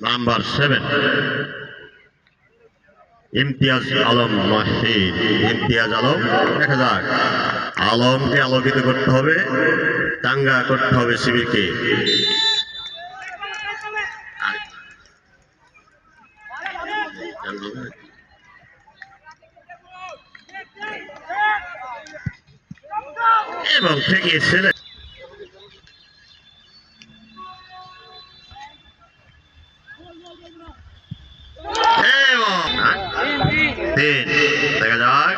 Number 7 Imtiaz Alam Mahid. Imtiaz Alam, দেখা যাক আলমকে আলোকিত করতে হবে, চাঙ্গা করতে হবে শিবিরকে। এবং ঠেকিয়েছে দেখা যাক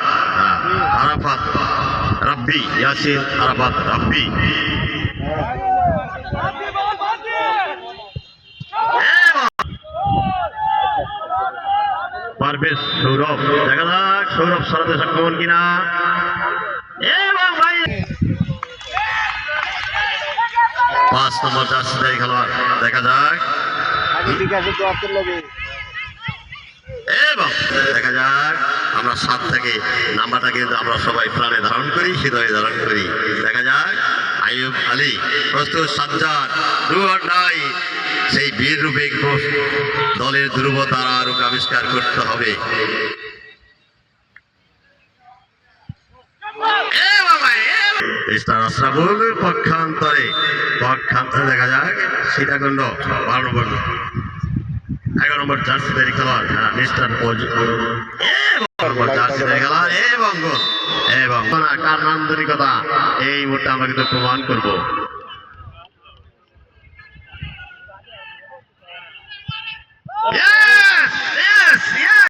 আরাফাত রাব্বি, ইয়াসির আরাফাত রাব্বি। পারভেজ সৌরভ, দেখা যাক সৌরভ সরাতে সক্ষম কিনা। এবং ভাই 5 নম্বর জার্সিধারী খেলোয়াড়, দেখা যাক। এবং দেখা যাক আমরা 7 থেকে নাম্বারটা কিন্তু আমরা সবাই প্রাণে ধারণ করি, হৃদয়ে ধারণ করি। দেখা যাক আইয়ুব আলী প্রস্তুত, সাজ্জাদ নাই সেই বীর রূপে দলের ধ্রুবতারা রূপ আবিষ্কার করতে হবে। পক্ষান্তরে দেখা যাক সীতাকুণ্ড 11 নম্বর জার্সিধারী খেলোয়াড় মিস্টার জার্সিধারী খেলোয়াড় এবং কার নান্দনিকতা এই মুহূর্তে আমরা কিন্তু প্রমাণ করবো। Yeah!